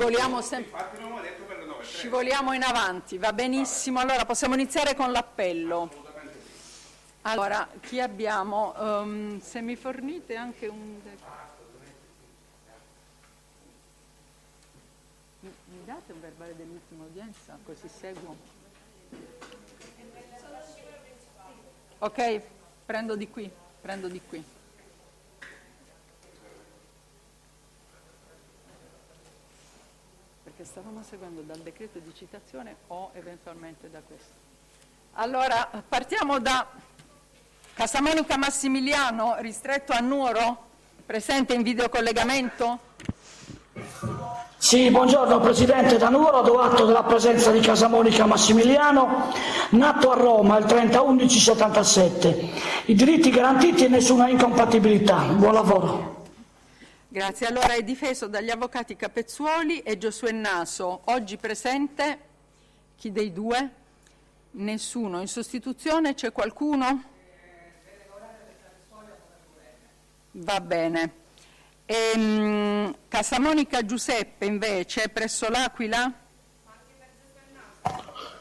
scivoliamo scivoliamo in avanti, va benissimo. Allora possiamo iniziare con l'appello. Allora, chi abbiamo? Se mi fornite anche un... Mi date un verbale dell'ultima udienza, così seguo. Ok, prendo di qui. Perché stavamo seguendo dal decreto di citazione o eventualmente da questo. Allora, partiamo da Casamonica Massimiliano, ristretto a Nuoro, presente in videocollegamento. Sì, buongiorno Presidente, da Nuoro do atto della presenza di Casamonica Massimiliano, nato a Roma il 30/11/77. I diritti garantiti e nessuna incompatibilità. Buon lavoro. Grazie. Allora è difeso dagli avvocati Capezzuoli e Giosuè Naso. Oggi presente chi dei due? Nessuno. In sostituzione c'è qualcuno? Va bene. Casamonica Giuseppe invece presso l'Aquila?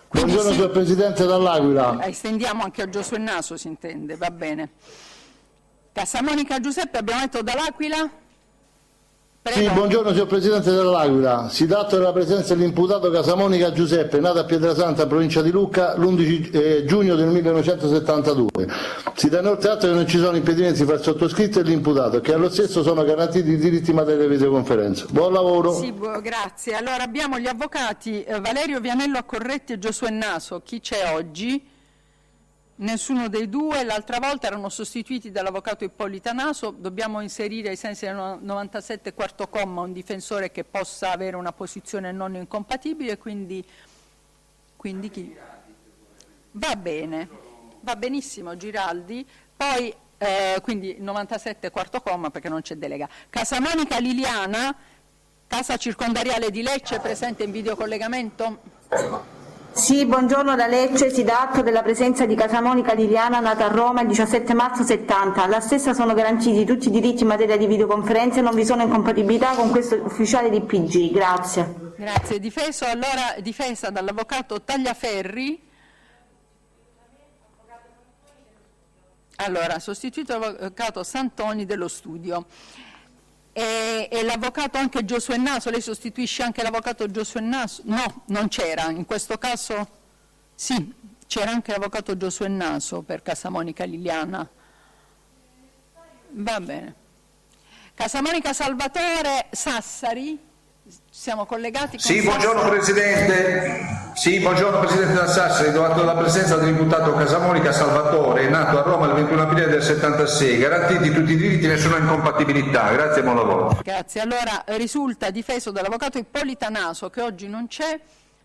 Buongiorno signor Presidente, dall'Aquila. Estendiamo anche a Giosuè Naso, si intende, va bene. Casamonica Giuseppe abbiamo detto dall'Aquila? Prego. Sì, buongiorno signor Presidente dell'Aquila. Si dà atto della presenza dell'imputato Casamonica Giuseppe, nato a Pietrasanta, provincia di Lucca, l'11 giugno del 1972. Si dà inoltre atto che non ci sono impedimenti fra il sottoscritto e l'imputato, che allo stesso sono garantiti i diritti in materia di videoconferenza. Buon lavoro. Sì, grazie. Allora abbiamo gli avvocati Valerio Vianello Accorretti e Giosuè Naso. Chi c'è oggi? Nessuno dei due. L'altra volta erano sostituiti dall'avvocato Ippolita Naso. Dobbiamo inserire ai sensi del 97 quarto comma un difensore che possa avere una posizione non incompatibile, quindi chi? Va bene, va benissimo Giraldi. Poi quindi 97 quarto comma perché non c'è delega. Casamonica Liliana, casa circondariale di Lecce, presente in videocollegamento. Sì, buongiorno da Lecce, si dà atto della presenza di Casamonica Liliana, nata a Roma il 17 marzo 70. Alla stessa sono garantiti tutti i diritti in materia di videoconferenze e non vi sono incompatibilità con questo ufficiale di PG. Grazie. Grazie. Difeso, allora, difesa dall'avvocato Tagliaferri. Allora, sostituito l'avvocato Santoni dello studio. E l'avvocato anche Giosuè Naso, lei sostituisce anche l'avvocato Giosuè Naso? No, non c'era, in questo caso sì, c'era anche l'avvocato Giosuè Naso per Casamonica Liliana. Va bene. Casamonica Salvatore Sassari, siamo collegati con Sì, buongiorno Presidente. Sì, buongiorno Presidente da Sassari, do atto della presenza dell'imputato Casamonica Salvatore, nato a Roma il 21 aprile del 76, garantiti tutti i diritti, nessuna incompatibilità. Grazie e buon lavoro. Grazie. Allora risulta difeso dall'avvocato Ippolita Naso, che oggi non c'è,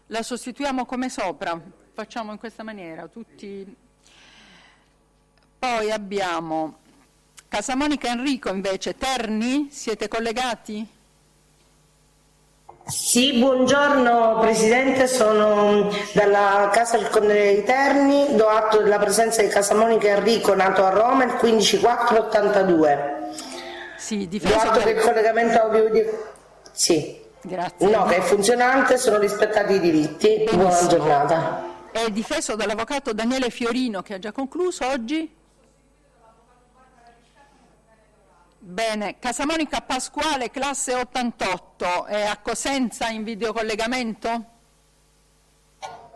la sostituiamo come sopra, facciamo in questa maniera tutti. Poi abbiamo Casamonica Enrico invece, Terni, siete collegati? Sì, buongiorno Presidente, sono dalla Casa Circondariale di Terni, do atto della presenza di Casamonica Enrico, nato a Roma il 15/4/82. Sì, difeso do atto che il collegamento audio... Sì. Grazie. No, che è funzionante, sono rispettati i diritti. Benissimo. Buona giornata. È difeso dall'avvocato Daniele Fiorino, che ha già concluso oggi. Bene, Casamonica Pasquale, classe 88, è a Cosenza in videocollegamento?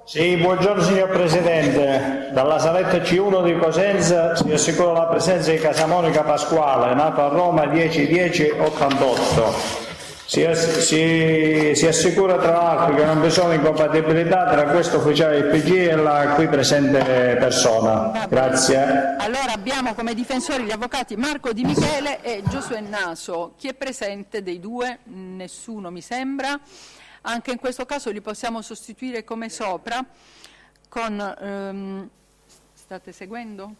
Sì, buongiorno signor Presidente. Dalla saletta C1 di Cosenza si assicura la presenza di Casamonica Pasquale, nato a Roma il 10/10/88. Si assicura tra l'altro che non vi sono incompatibilità tra questo ufficiale del PG e la qui presente persona. Grazie. Allora abbiamo come difensori gli avvocati Marco Di Michele e Giosuè Naso. Chi è presente dei due? Nessuno mi sembra. Anche in questo caso li possiamo sostituire come sopra con... state seguendo?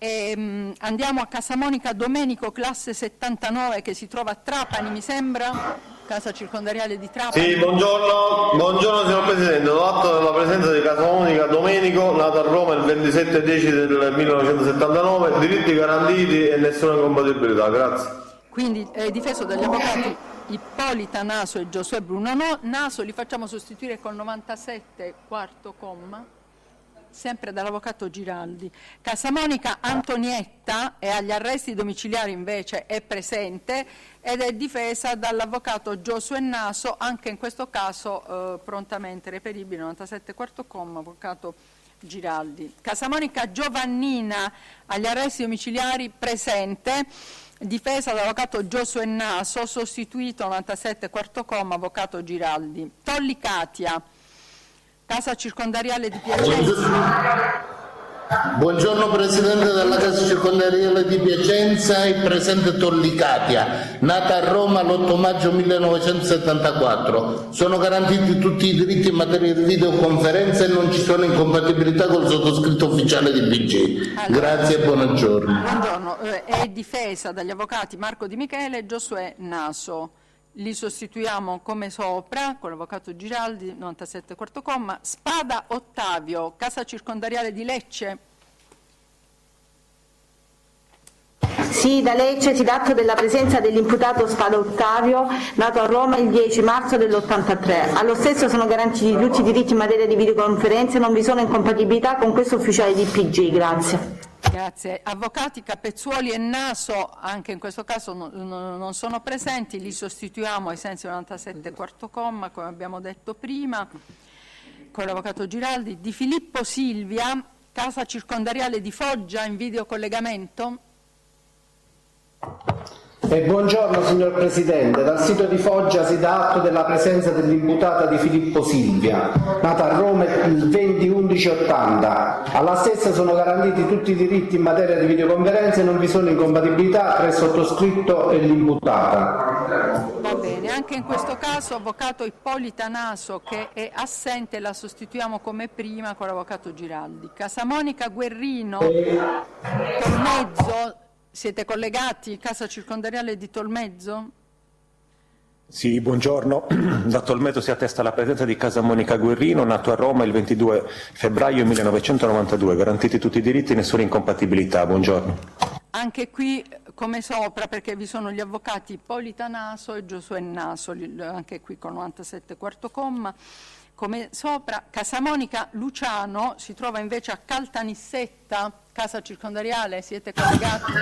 Andiamo a Casamonica Domenico, classe 79, che si trova a Trapani, mi sembra, casa circondariale di Trapani. Sì, buongiorno signor Presidente, do atto della presenza di Casamonica Domenico, nato a Roma il 27/10 del 1979, diritti garantiti e nessuna compatibilità. Grazie. Quindi è difeso dagli avvocati Ippolita Naso e Giosuè Bruno Naso, li facciamo sostituire col 97 quarto comma, sempre dall'avvocato Giraldi. Casamonica Antonietta è agli arresti domiciliari, invece è presente ed è difesa dall'avvocato Giosuè Naso, anche in questo caso prontamente reperibile, 97 quarto comma, avvocato Giraldi. Casamonica Giovannina agli arresti domiciliari, presente, difesa dall'avvocato Giosuè Naso, sostituito 97 quarto comma, avvocato Giraldi. Tolli Katia, casa circondariale di Piacenza. Buongiorno Presidente della Casa Circondariale di Piacenza e presente Tolli Katia, nata a Roma l'8 maggio 1974. Sono garantiti tutti i diritti in materia di videoconferenza e non ci sono incompatibilità col sottoscritto ufficiale di PG. Allora, grazie e buongiorno. Buongiorno, è difesa dagli avvocati Marco Di Michele e Giosuè Naso. Li sostituiamo come sopra con l'avvocato Giraldi, 97 quarto comma. Spada Ottavio, casa circondariale di Lecce. Sì, da Lecce si dà atto della presenza dell'imputato Spada Ottavio, nato a Roma il 10 marzo dell'83. Allo stesso sono garantiti tutti i diritti in materia di videoconferenze e non vi sono incompatibilità con questo ufficiale di PG. Grazie. Grazie. Avvocati Capezzuoli e Naso, anche in questo caso non sono presenti, li sostituiamo ai sensi 97 quarto comma, come abbiamo detto prima, con l'avvocato Giraldi. Di Filippo Silvia, casa circondariale di Foggia, in videocollegamento. Buongiorno signor Presidente, dal sito di Foggia si dà atto della presenza dell'imputata di Filippo Silvia, nata a Roma il 20/11/80. Alla stessa sono garantiti tutti i diritti in materia di videoconferenze e non vi sono incompatibilità tra il sottoscritto e l'imputata. Va bene, anche in questo caso avvocato Ippolita Naso, che è assente, la sostituiamo come prima con l'avvocato Giraldi. Casamonica Guerrino, Tolmezzo. Siete collegati? Casa circondariale di Tolmezzo? Sì, buongiorno. Da Tolmezzo si attesta la presenza di Casamonica Guerrino, nato a Roma il 22 febbraio 1992. Garantiti tutti i diritti, nessuna incompatibilità. Buongiorno. Anche qui come sopra, perché vi sono gli avvocati Ippolita Naso e Giosuè Naso, anche qui con 97 quarto comma. Come sopra. Casamonica Luciano si trova invece a Caltanissetta, casa circondariale, siete collegati?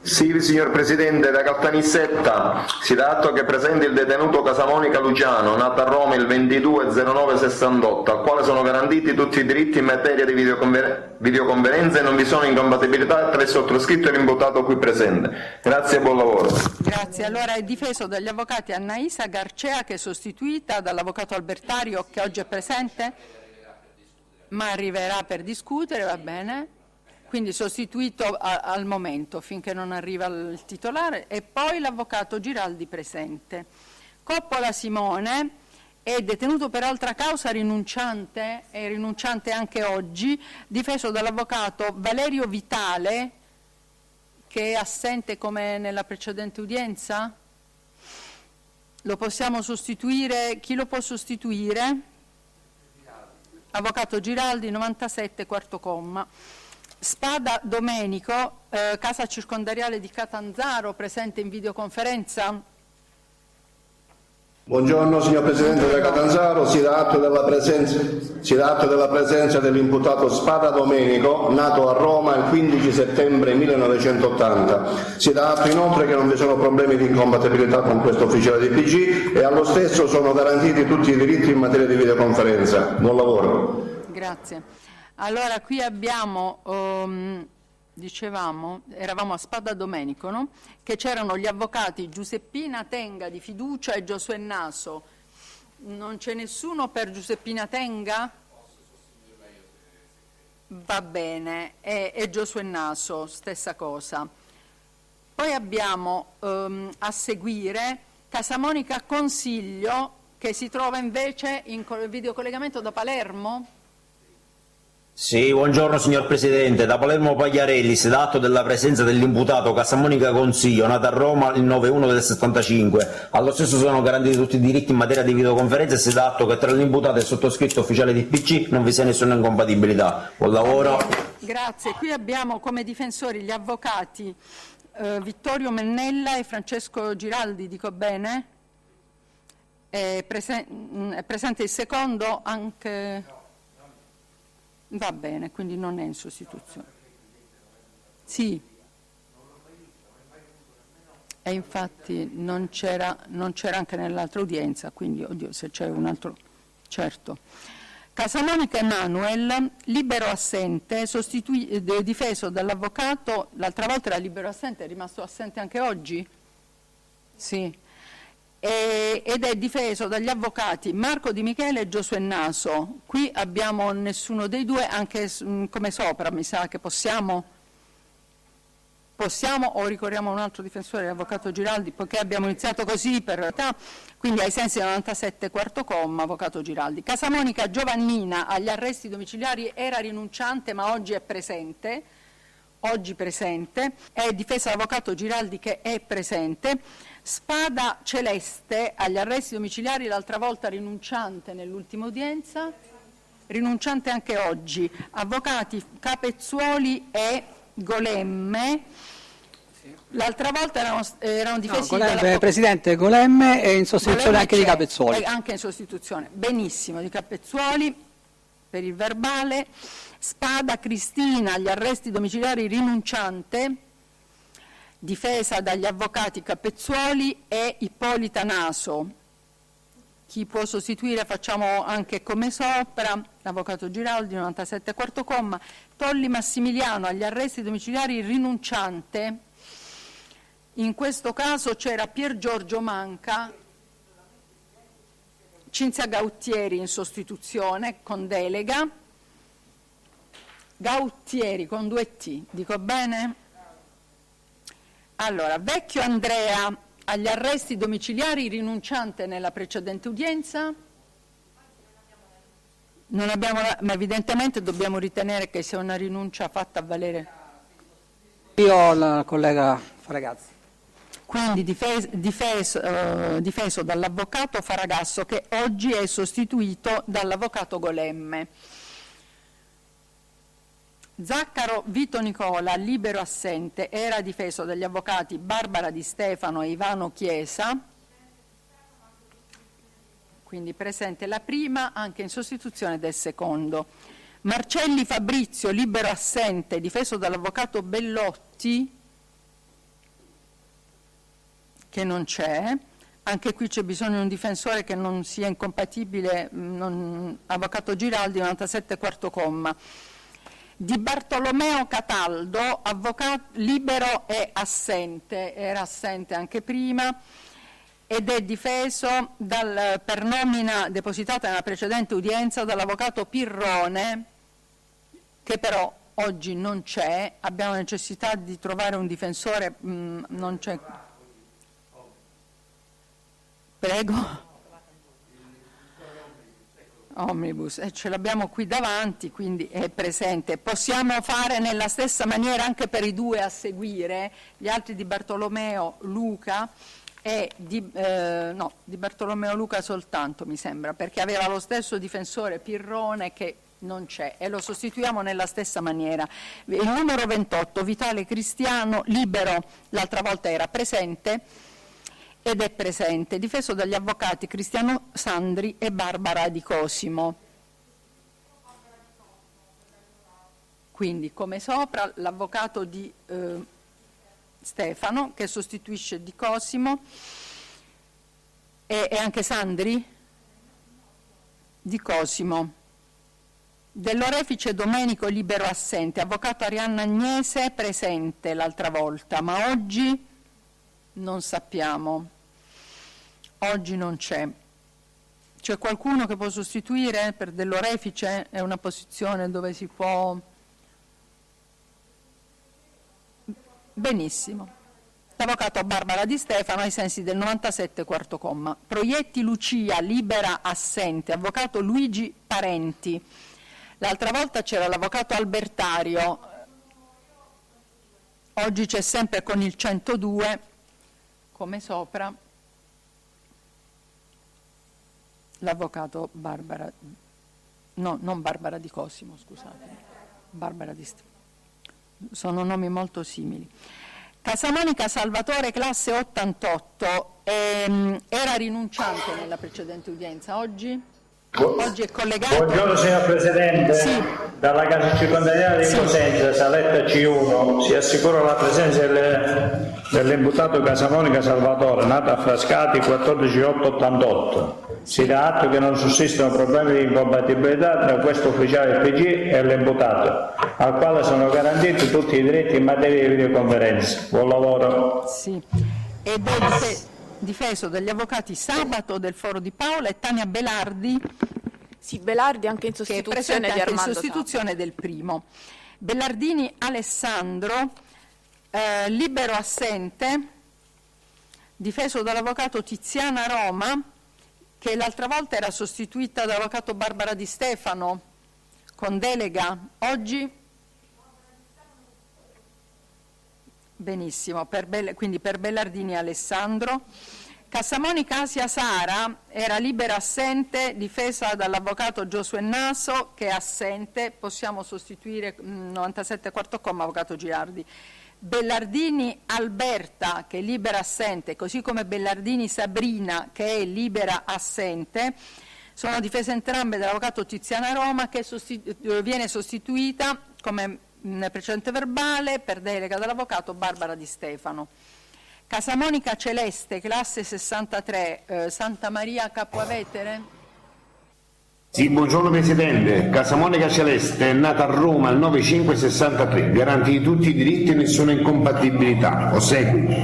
Sì, signor Presidente, da Caltanissetta si dà atto che è presente il detenuto Casamonica Luciano, nato a Roma il 22/09/68, al quale sono garantiti tutti i diritti in materia di videoconferenze e non vi sono incompatibilità tra il sottoscritto e l'imputato qui presente. Grazie e buon lavoro. Grazie. Allora è difeso dagli avvocati Annaisa Garcea, che è sostituita dall'avvocato Albertario, che oggi è presente, ma arriverà per discutere, va bene? Quindi sostituito al momento finché non arriva il titolare, e poi l'avvocato Giraldi presente. Coppola Simone è detenuto per altra causa rinunciante, è rinunciante anche oggi, difeso dall'avvocato Valerio Vitale, che è assente come nella precedente udienza. Lo possiamo sostituire? Chi lo può sostituire? Avvocato Giraldi, 97 quarto comma. Spada Domenico, casa circondariale di Catanzaro, presente in videoconferenza. Buongiorno signor Presidente da Catanzaro, si dà atto della presenza dell'imputato Spada Domenico, nato a Roma il 15 settembre 1980. Si dà atto inoltre che non vi sono problemi di incompatibilità con questo ufficiale di PG e allo stesso sono garantiti tutti i diritti in materia di videoconferenza. Buon lavoro. Grazie. Allora qui abbiamo, dicevamo, eravamo a Spada Domenico, no? Che c'erano gli avvocati Giuseppina Tenga di fiducia e Giosuè Naso. Non c'è nessuno per Giuseppina Tenga? Va bene, e Giosuè Naso, stessa cosa. Poi abbiamo a seguire Casamonica Consiglio, che si trova invece in videocollegamento da Palermo. Sì, buongiorno signor Presidente, da Palermo Pagliarelli si dà atto della presenza dell'imputato Casamonica Consiglio, nata a Roma il 9/1/75. Allo stesso sono garantiti tutti i diritti in materia di videoconferenza e si dà atto che tra l'imputato e il sottoscritto ufficiale di PC non vi sia nessuna incompatibilità. Buon lavoro. Grazie. Qui abbiamo come difensori gli avvocati Vittorio Mennella e Francesco Giraldi, dico bene? È presente il secondo anche? Va bene, quindi non è in sostituzione. Sì. E infatti non c'era anche nell'altra udienza, quindi oddio, se c'è un altro, certo. Casamonica Emanuel, libero assente, difeso dall'avvocato, l'altra volta era libero assente, è rimasto assente anche oggi? Sì. Ed è difeso dagli avvocati Marco Di Michele e Giosuè Naso. Qui abbiamo nessuno dei due, anche come sopra, mi sa che possiamo o ricorriamo a un altro difensore, l'avvocato Giraldi, poiché abbiamo iniziato così per realtà, quindi ai sensi del 97 quarto comma, avvocato Giraldi. Casamonica Giovannina agli arresti domiciliari era rinunciante ma oggi è presente, è difesa dall'avvocato Giraldi che è presente. Spada Celeste agli arresti domiciliari, l'altra volta rinunciante nell'ultima udienza, rinunciante anche oggi. Avvocati Capezzuoli e Golemme, l'altra volta erano difesi Presidente, Golemme è in sostituzione Golemme anche di Capezzuoli. Anche in sostituzione, benissimo, di Capezzuoli per il verbale. Spada Cristina agli arresti domiciliari rinunciante, difesa dagli avvocati Capezzuoli e Ippolita Naso. Chi può sostituire facciamo anche come sopra, l'avvocato Giraldi, 97 quarto comma. Tolli Massimiliano agli arresti domiciliari rinunciante, in questo caso c'era Pier Giorgio Manca, Cinzia Gautieri in sostituzione con delega, Gautieri con 2 T, dico bene? Allora, Vecchio Andrea agli arresti domiciliari rinunciante nella precedente udienza? Non abbiamo, ma evidentemente dobbiamo ritenere che sia una rinuncia fatta a valere. Io la collega Faragazzi. Quindi difeso dall'avvocato Faragasso che oggi è sostituito dall'avvocato Golemme. Zaccaro Vito Nicola, libero assente, era difeso dagli avvocati Barbara Di Stefano e Ivano Chiesa, quindi presente la prima anche in sostituzione del secondo. Marcelli Fabrizio, libero assente, difeso dall'avvocato Bellotti, che non c'è, anche qui c'è bisogno di un difensore che non sia incompatibile, avvocato Giraldi, 97 quarto comma. Di Bartolomeo Cataldo, avvocato libero e assente, era assente anche prima ed è difeso per nomina depositata nella precedente udienza dall'avvocato Pirrone, che però oggi non c'è, abbiamo necessità di trovare un difensore, non c'è. Prego. Omnibus, ce l'abbiamo qui davanti, quindi è presente. Possiamo fare nella stessa maniera anche per i due a seguire, gli altri di Bartolomeo Luca e di Bartolomeo Luca soltanto, mi sembra, perché aveva lo stesso difensore Pirrone che non c'è e lo sostituiamo nella stessa maniera. Il numero 28, Vitale Cristiano, libero, l'altra volta era presente ed è presente, difeso dagli avvocati Cristiano Sandri e Barbara Di Cosimo. Quindi, come sopra, l'avvocato di Stefano, che sostituisce Di Cosimo, e anche Sandri? Di Cosimo. Dell'orefice Domenico, libero assente, avvocato Arianna Agnese, presente l'altra volta, ma oggi non sappiamo. Oggi non c'è. C'è qualcuno che può sostituire per dell'orefice? È una posizione dove si può. Benissimo. L'avvocato Barbara Di Stefano ai sensi del 97 quarto comma. Proietti Lucia, libera assente, avvocato Luigi Parenti. L'altra volta c'era l'avvocato Albertario, oggi c'è sempre con il 102 come sopra l'avvocato Barbara, no, non Barbara Di Cosimo, scusate, Barbara Di Stefano. Sono nomi molto simili. Casamonica Salvatore, classe 88, era rinunciante nella precedente udienza, oggi è collegato. Buongiorno signor Presidente, sì. Dalla casa circondariale di Cosenza, saletta C1, si assicura la presenza dell'imputato Casamonica Salvatore, nato a Frascati 14/8/88. Si dà atto che non sussistono problemi di incompatibilità tra questo ufficiale PG e l'imputato, al quale sono garantiti tutti i diritti in materia di videoconferenza. Buon lavoro. Sì. Ed è difeso dagli avvocati Sabato del Foro di Paola e Tania Belardi. Sì, Belardi anche in sostituzione di Armando in sostituzione del primo. Bellardini Alessandro, libero assente, difeso dall'avvocato Tiziana Roma, che l'altra volta era sostituita dall'avvocato Barbara Di Stefano, con delega. Oggi? Benissimo, quindi per Bellardini Alessandro. Casamonica Asia Sara era libera assente, difesa dall'avvocato Giosuè Naso, che è assente, possiamo sostituire 97 quarto comma avvocato Giraldi. Bellardini Alberta, che è libera assente, così come Bellardini Sabrina, che è libera assente, sono difese entrambe dall'avvocato Tiziana Roma, che viene sostituita come nel precedente verbale per delega dall'avvocato Barbara Di Stefano. Casamonica Celeste, classe 63, Santa Maria Capoavetere. Sì, buongiorno Presidente. Casamonica Celeste è nata a Roma il 9/5/63, garantiti tutti i diritti e nessuna incompatibilità. Osegui.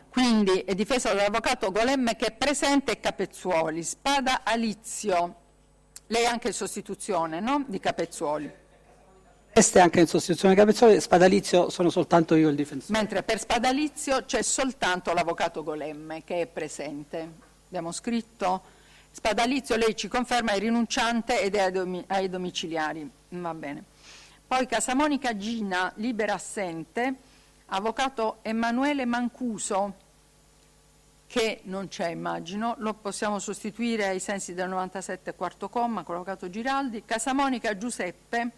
Quindi è difesa dall'avvocato Golemme, che è presente, e Capezzuoli. Spada Alizio, lei è anche in sostituzione, no? Di Capezzuoli. Este anche in sostituzione di Capezzuoli, Spadalizio sono soltanto io il difensore. Mentre per Spadalizio c'è soltanto l'avvocato Golemme, che è presente. Abbiamo scritto. Spadalizio, lei ci conferma, è rinunciante ed è ai domiciliari. Va bene. Poi Casamonica Gina, libera assente, avvocato Emanuele Mancuso, che non c'è, immagino, lo possiamo sostituire ai sensi del 97 quarto comma con l'avvocato Giraldi. Casamonica Giuseppe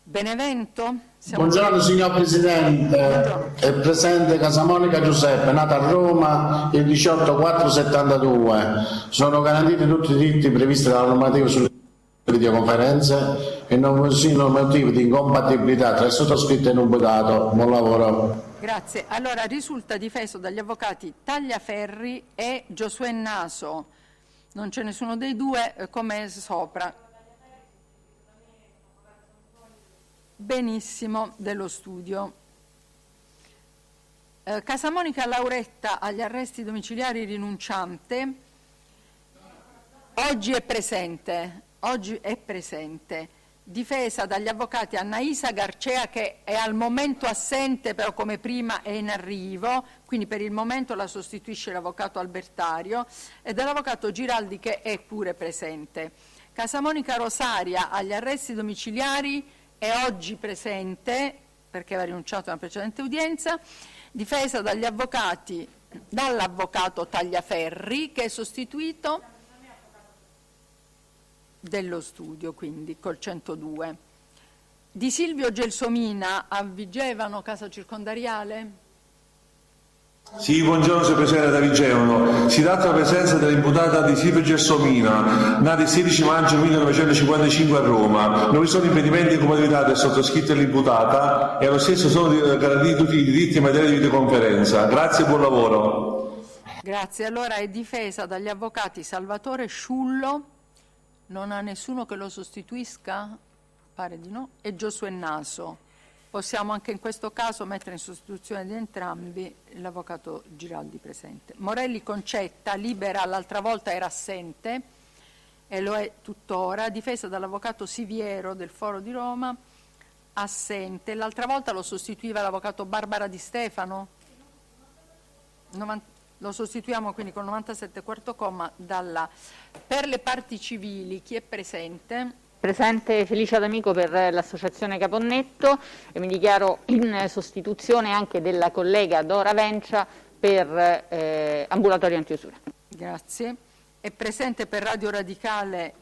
Benevento. Buongiorno signor Presidente. Buongiorno. È presente Casamonica Giuseppe, nata a Roma il 18/4/72. Sono garantiti tutti i diritti previsti dalla normativa sulle videoconferenze e non ci sono motivi di incompatibilità tra il sottoscritto e l'imputato. Buon lavoro. Grazie. Allora risulta difeso dagli avvocati Tagliaferri e Giosuè Naso. Non c'è nessuno dei due, come sopra. Benissimo, dello studio. Casamonica Lauretta agli arresti domiciliari rinunciante. Oggi è presente, difesa dagli avvocati Annaisa Garcea, che è al momento assente, però come prima è in arrivo, quindi per il momento la sostituisce l'avvocato Albertario, e dall'avvocato Giraldi, che è pure presente. Casamonica Rosaria agli arresti domiciliari è oggi presente, perché aveva rinunciato alla precedente udienza, difesa dall'avvocato Tagliaferri, che è sostituito dello studio, quindi col 102. Di Silvio Gelsomina a Vigevano, casa circondariale. Sì, buongiorno signor Presidente, da Vigevano. Si tratta della presenza dell'imputata di Silvio Gelsomina, nata il 16 maggio 1955 a Roma. Non vi sono impedimenti di compatibilità del sottoscritto e dell'imputata e allo stesso sono garantiti tutti i diritti in materia di videoconferenza. Grazie e buon lavoro. Grazie. Allora è difesa dagli avvocati Salvatore Sciullo, non ha nessuno che lo sostituisca? Pare di no. E Giosuè Naso. Possiamo anche in questo caso mettere in sostituzione di entrambi l'avvocato Giraldi presente. Morelli Concetta, libera, l'altra volta era assente e lo è tuttora, difesa dall'avvocato Siviero del Foro di Roma, assente. L'altra volta lo sostituiva l'avvocato Barbara Di Stefano. Lo sostituiamo quindi con 97 quarto comma per le parti civili. Chi è presente? Presente Felicia D'Amico per l'associazione Caponnetto e mi dichiaro in sostituzione anche della collega Dora Vencia per ambulatorio antiusura. Grazie. È presente per Radio Radicale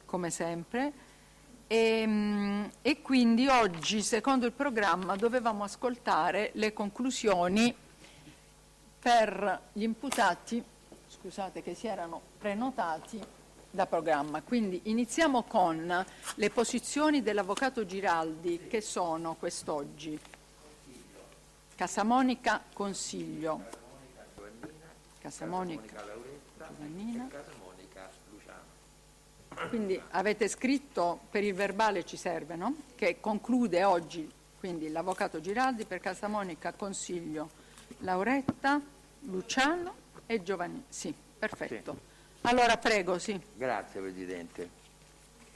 come sempre, E quindi oggi, secondo il programma, dovevamo ascoltare le conclusioni per gli imputati, scusate, che si erano prenotati da programma. Quindi iniziamo con le posizioni dell'avvocato Giraldi, che sono quest'oggi: Casamonica Consiglio, Casamonica Giovannina. Quindi avete scritto, per il verbale ci serve, no? Che conclude oggi, quindi l'avvocato Giraldi per Casamonica Consiglio, Lauretta, Luciano e Giovanni. Sì, perfetto. Sì. Allora prego, sì. Grazie Presidente.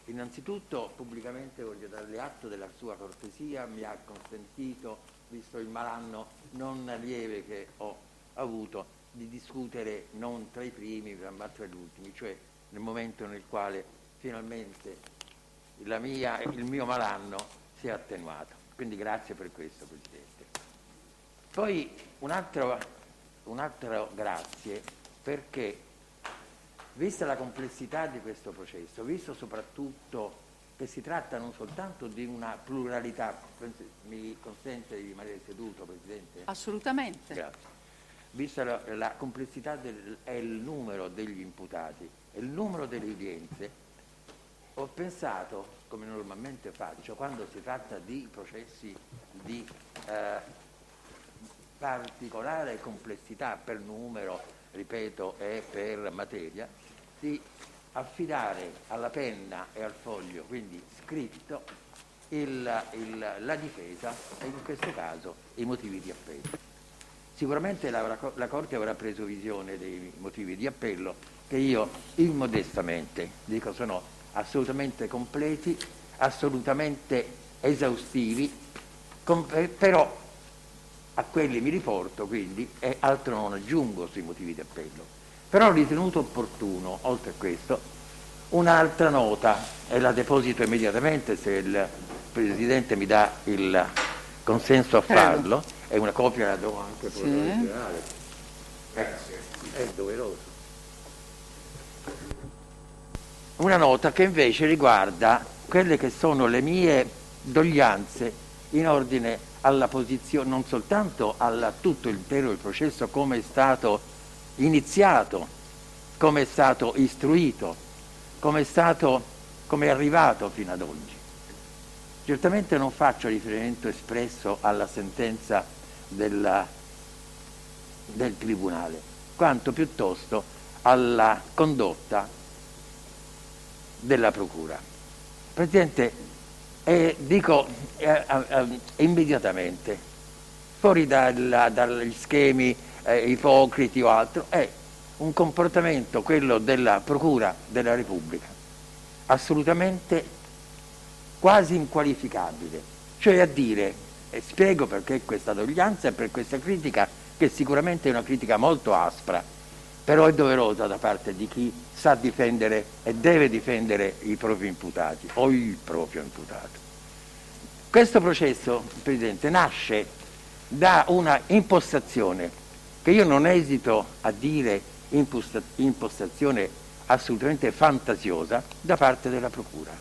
Innanzitutto pubblicamente voglio darle atto della sua cortesia, mi ha consentito, visto il malanno non lieve che ho avuto, di discutere non tra i primi ma tra gli ultimi, cioè nel momento nel quale finalmente il mio malanno si è attenuato. Quindi grazie per questo, Presidente. Poi un altro grazie perché, vista la complessità di questo processo, visto soprattutto che si tratta non soltanto di una pluralità, mi consente di rimanere seduto, Presidente? Assolutamente. Grazie. Vista la complessità e il numero degli imputati e il numero delle udienze, ho pensato, come normalmente faccio, quando si tratta di processi di particolare complessità per numero, ripeto, e per materia, di affidare alla penna e al foglio, quindi scritto, la difesa e in questo caso i motivi di appello. Sicuramente la Corte avrà preso visione dei motivi di appello, che io immodestamente dico sono assolutamente completi, assolutamente esaustivi, però a quelli mi riporto, quindi, e altro non aggiungo sui motivi di appello. Però ho ritenuto opportuno, oltre a questo, un'altra nota, e la deposito immediatamente se il Presidente mi dà il consenso a farlo, e una copia la do anche per originale. È doveroso. Una nota che invece riguarda quelle che sono le mie doglianze in ordine alla posizione, non soltanto a tutto l'intero processo, come è stato iniziato, come è stato istruito, come è arrivato fino ad oggi. Certamente non faccio riferimento espresso alla sentenza del Tribunale, quanto piuttosto alla condotta della Procura. Presidente, dico immediatamente, fuori dagli schemi ipocriti o altro, è un comportamento, quello della Procura della Repubblica, assolutamente quasi inqualificabile, cioè a dire, e spiego perché questa doglianza e per questa critica, che sicuramente è una critica molto aspra, però è doverosa da parte di chi sa difendere e deve difendere i propri imputati o il proprio imputato. Questo processo, Presidente, nasce da una impostazione che io non esito a dire impostazione assolutamente fantasiosa da parte della Procura.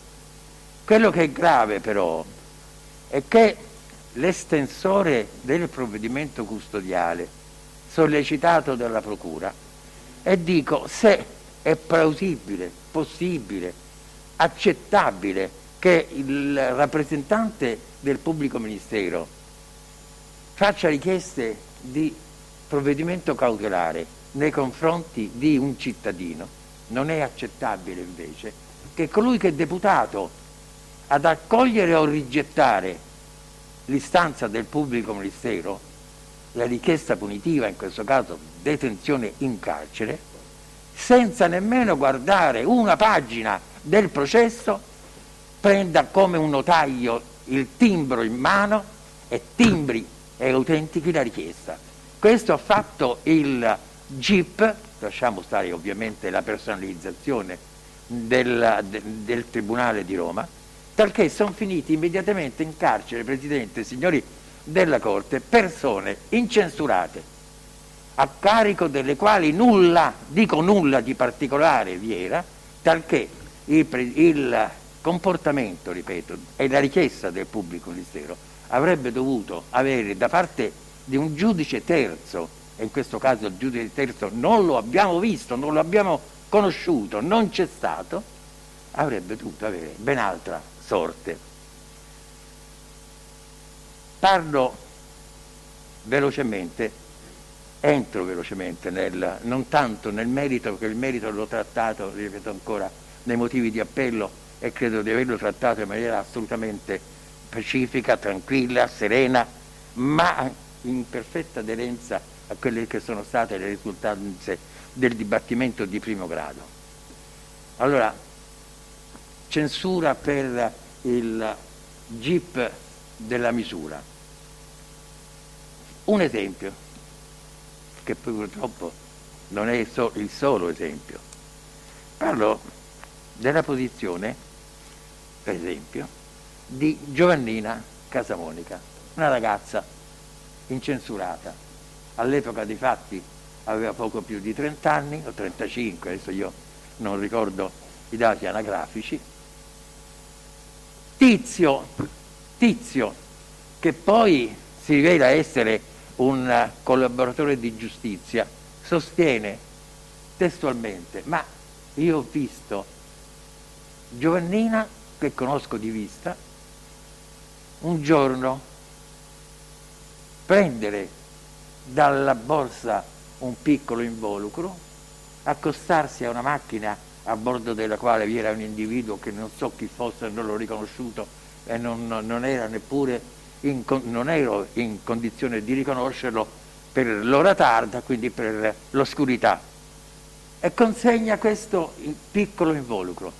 Quello che è grave però è che l'estensore del provvedimento custodiale sollecitato dalla Procura, e dico se è plausibile, possibile, accettabile che il rappresentante del pubblico ministero faccia richieste di provvedimento cautelare nei confronti di un cittadino, non è accettabile invece che colui che è deputato ad accogliere o rigettare l'istanza del pubblico ministero, la richiesta punitiva, in questo caso detenzione in carcere, senza nemmeno guardare una pagina del processo, prenda come un notaio il timbro in mano e timbri e autentichi la richiesta. Questo ha fatto il GIP, lasciamo stare ovviamente la personalizzazione del Tribunale di Roma, talché sono finiti immediatamente in carcere, Presidente, signori della Corte, persone incensurate, a carico delle quali nulla, dico nulla di particolare vi era, talché il comportamento, ripeto, e la richiesta del pubblico ministero avrebbe dovuto avere da parte di un giudice terzo, e in questo caso il giudice terzo non lo abbiamo visto, non lo abbiamo conosciuto, non c'è stato, avrebbe dovuto avere ben altra sorte. Parlo velocemente, entro velocemente non tanto nel merito, perché il merito l'ho trattato, ripeto ancora, nei motivi di appello, e credo di averlo trattato in maniera assolutamente pacifica, tranquilla, serena, ma in perfetta aderenza a quelle che sono state le risultanze del dibattimento di primo grado. Allora, censura per il GIP della misura. Un esempio, che poi purtroppo non è il solo esempio. Parlo della posizione, per esempio, di Giovannina Casamonica, una ragazza incensurata. All'epoca dei fatti aveva poco più di 30 anni, o 35, adesso io non ricordo i dati anagrafici. Tizio, che poi si rivela essere un collaboratore di giustizia, sostiene testualmente: ma io ho visto Giovannina, che conosco di vista, un giorno prendere dalla borsa un piccolo involucro, accostarsi a una macchina a bordo della quale vi era un individuo che non so chi fosse, non l'ho riconosciuto e non era neppure non ero in condizione di riconoscerlo per l'ora tarda, quindi per l'oscurità, e consegna questo piccolo involucro.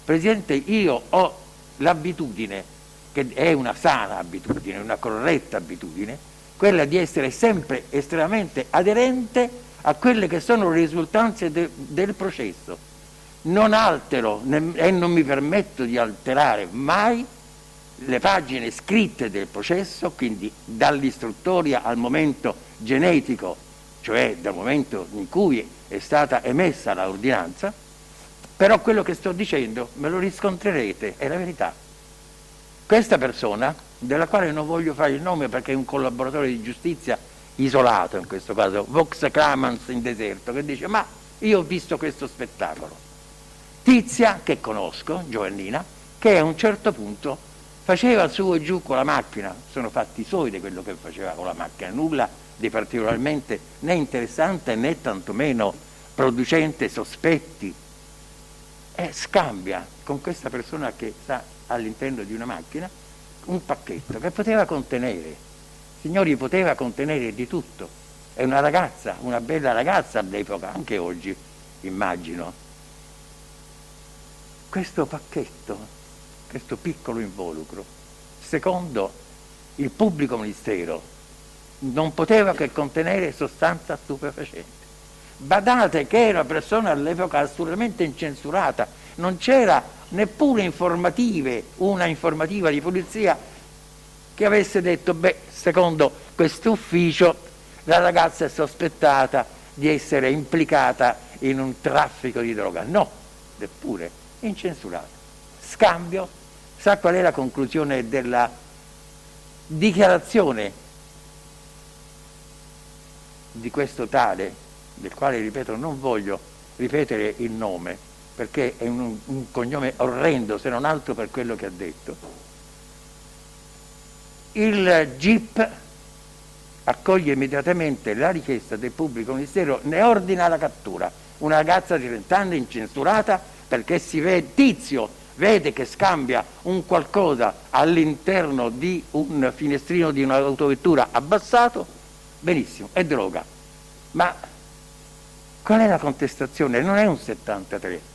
Presidente, io ho l'abitudine, che è una sana abitudine, una corretta abitudine, quella di essere sempre estremamente aderente a quelle che sono le risultanze del processo. Non altero e non mi permetto di alterare mai le pagine scritte del processo, quindi dall'istruttoria al momento genetico, cioè dal momento in cui è stata emessa l'ordinanza. Però quello che sto dicendo me lo riscontrerete, è la verità. Questa persona, della quale non voglio fare il nome perché è un collaboratore di giustizia isolato in questo caso, vox clamans in deserto, che dice: ma io ho visto questo spettacolo. Tizia, che conosco, Giovannina, che a un certo punto faceva su e giù con la macchina, sono fatti suoi di quello che faceva con la macchina, nulla di particolarmente né interessante né tantomeno producente sospetti, e scambia con questa persona che sta all'interno di una macchina un pacchetto che poteva contenere, signori, poteva contenere di tutto. È una ragazza, una bella ragazza all'epoca, anche oggi immagino. Questo pacchetto, questo piccolo involucro, secondo il pubblico ministero, non poteva che contenere sostanza stupefacente. Badate che era una persona all'epoca assolutamente incensurata, non c'era neppure una informativa di polizia che avesse detto: beh, secondo quest'ufficio la ragazza è sospettata di essere implicata in un traffico di droga. No, neppure, incensurata. Scambio. Sa qual è la conclusione della dichiarazione di questo tale, del quale, ripeto, non voglio ripetere il nome perché è un cognome orrendo, se non altro per quello che ha detto. Il GIP accoglie immediatamente la richiesta del pubblico ministero, ne ordina la cattura. Una ragazza di 30 anni incensurata perché si vede, Tizio vede che scambia un qualcosa all'interno di un finestrino di un'autovettura abbassato, benissimo, è droga. Ma qual è la contestazione? Non è un 73.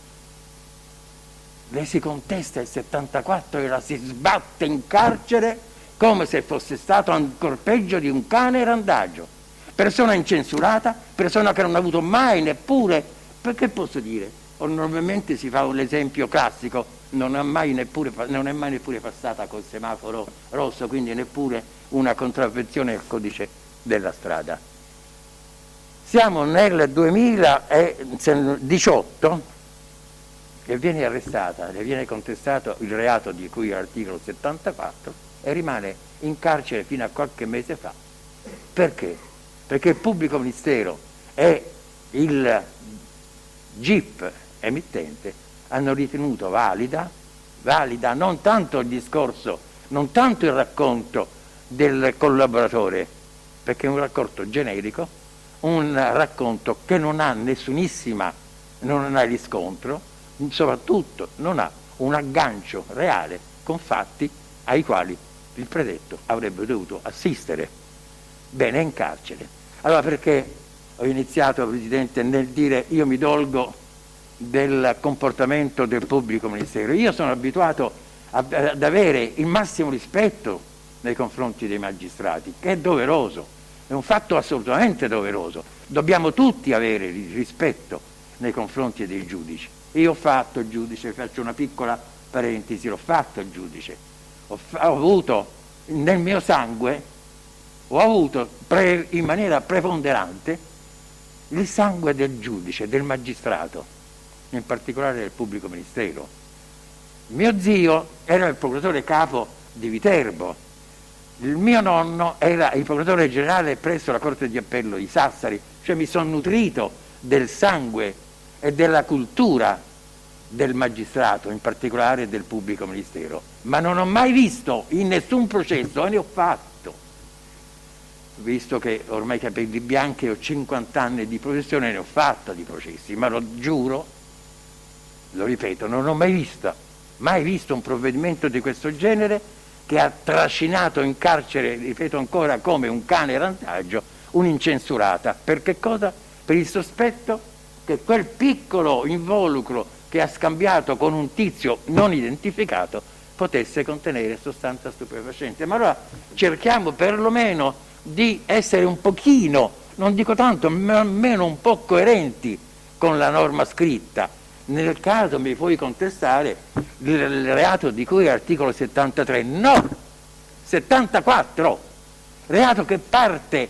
Lei si contesta il 74 e la si sbatte in carcere come se fosse stato ancor peggio di un cane randagio. Persona incensurata, persona che non ha avuto mai neppure, perché posso dire, normalmente si fa un esempio classico, non è mai neppure passata col semaforo rosso, quindi neppure una contravvenzione al codice della strada. Siamo nel 2018 e viene arrestata, le viene contestato il reato di cui è l'articolo 74 e rimane in carcere fino a qualche mese fa. Perché? Perché il pubblico ministero e il GIP emittente hanno ritenuto valida non tanto il discorso, non tanto il racconto del collaboratore, perché è un racconto generico, un racconto che non ha non ha riscontro, soprattutto non ha un aggancio reale con fatti ai quali il predetto avrebbe dovuto assistere. Bene, è in carcere. Allora perché ho iniziato, Presidente, nel dire io mi dolgo del comportamento del pubblico ministero? Io sono abituato ad avere il massimo rispetto nei confronti dei magistrati, che è doveroso, è un fatto assolutamente doveroso. Dobbiamo tutti avere rispetto nei confronti dei giudici. Io ho fatto il giudice, faccio una piccola parentesi, l'ho fatto il giudice. Ho avuto nel mio sangue, in maniera preponderante il sangue del giudice, del magistrato, in particolare del pubblico ministero. Mio zio era il procuratore capo di Viterbo, il mio nonno era il procuratore generale presso la Corte di Appello di Sassari, cioè mi sono nutrito del sangue e della cultura del magistrato, in particolare del pubblico ministero, ma non ho mai visto in nessun processo, e ne ho fatto, visto che ormai i capelli bianchi ho 50 anni di professione, ne ho fatto di processi, ma lo giuro, lo ripeto, non ho mai visto un provvedimento di questo genere che ha trascinato in carcere, ripeto ancora, come un cane randaggio, un'incensurata. Per che cosa? Per il sospetto che quel piccolo involucro che ha scambiato con un tizio non identificato potesse contenere sostanza stupefacente. Ma allora cerchiamo perlomeno di essere un pochino, non dico tanto, ma almeno un po' coerenti con la norma scritta. Nel caso mi puoi contestare il reato di cui è articolo 73, no, 74, reato che parte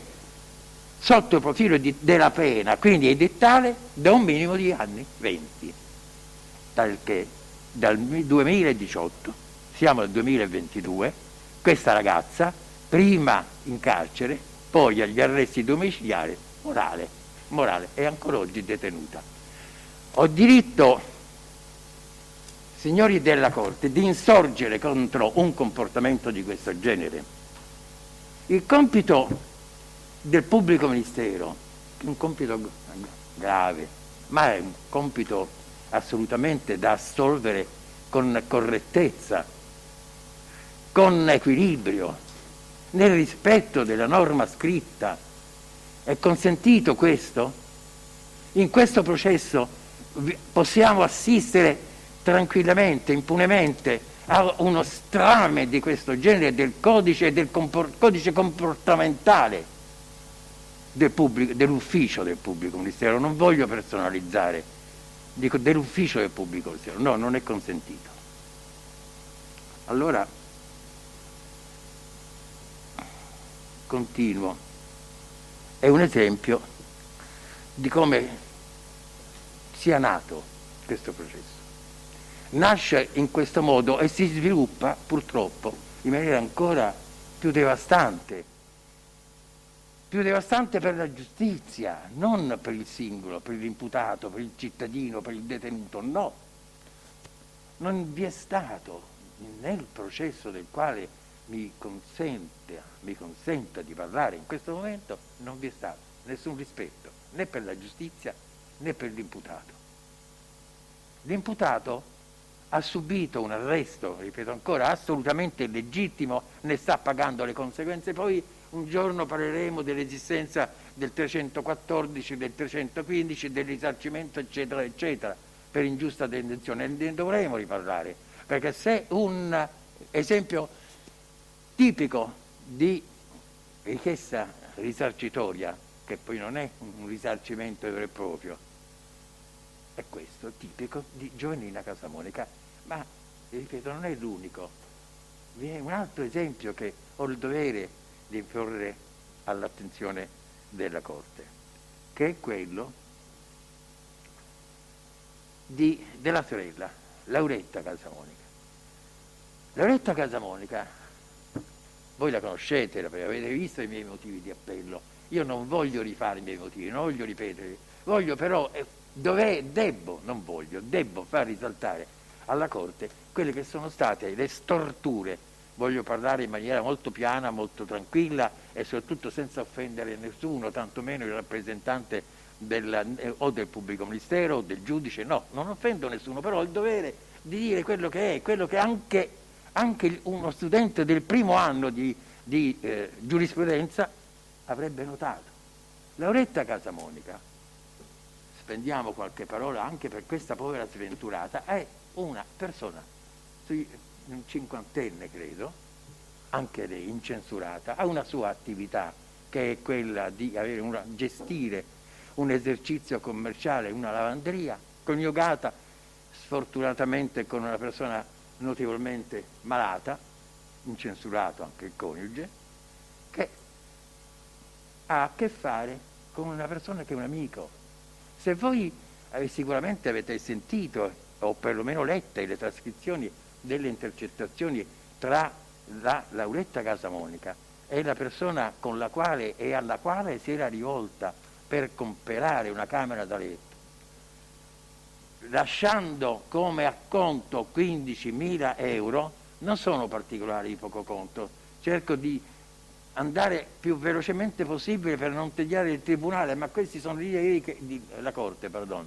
sotto il profilo della pena, quindi edittale, da un minimo di anni 20, tal che dal 2018 siamo al 2022, questa ragazza prima in carcere, poi agli arresti domiciliari, morale, è ancora oggi detenuta. Ho diritto, signori della Corte, di insorgere contro un comportamento di questo genere. Il compito del pubblico ministero è un compito grave, ma è un compito assolutamente da assolvere con correttezza, con equilibrio, nel rispetto della norma scritta. È consentito questo? In questo processo possiamo assistere tranquillamente, impunemente a uno strame di questo genere del codice codice comportamentale dell'ufficio del pubblico ministero. Non voglio personalizzare, dico dell'ufficio del pubblico ministero, no, non è consentito. Allora continuo, è un esempio di come sia nato questo processo. Nasce in questo modo e si sviluppa purtroppo in maniera ancora più devastante per la giustizia, non per il singolo, per l'imputato, per il cittadino, per il detenuto, no. Non vi è stato nel processo del quale mi consenta di parlare in questo momento, non vi è stato nessun rispetto né per la giustizia né per l'imputato. L'imputato ha subito un arresto, ripeto ancora, assolutamente legittimo, ne sta pagando le conseguenze. Poi un giorno parleremo dell'esistenza del 314, del 315, del risarcimento, eccetera, eccetera, per ingiusta detenzione. Ne dovremo riparlare, perché se un esempio tipico di richiesta risarcitoria, che poi non è un risarcimento vero e proprio, è questo, tipico di Giovannina Casamonica, ma ripeto non è l'unico. Vi è un altro esempio che ho il dovere di porre all'attenzione della Corte, che è quello della sorella, Lauretta Casamonica. Lauretta Casamonica, voi la conoscete, avete visto i miei motivi di appello. Io non voglio rifare i miei motivi, non voglio ripeterli, voglio però, devo far risaltare alla Corte quelle che sono state le storture. Voglio parlare in maniera molto piana, molto tranquilla e soprattutto senza offendere nessuno, tantomeno il rappresentante o del pubblico ministero o del giudice. No, non offendo nessuno, però ho il dovere di dire quello che è, quello che anche uno studente del primo anno di giurisprudenza avrebbe notato. Lauretta Casamonica, spendiamo qualche parola anche per questa povera sventurata, è una persona, un cinquantenne credo, anche lei incensurata, ha una sua attività che è quella di gestire un esercizio commerciale, una lavanderia, coniugata sfortunatamente con una persona notevolmente malata, incensurato anche il coniuge, che ha a che fare con una persona che è un amico. Se voi sicuramente avete sentito o perlomeno lette le trascrizioni delle intercettazioni tra la Lauretta Casamonica e la persona con la quale e alla quale si era rivolta per comprare una camera da letto, lasciando come acconto 15.000 euro, non sono particolari di poco conto. Cerco di andare più velocemente possibile per non tediare il tribunale, ma questi sono rilievi la Corte, perdono,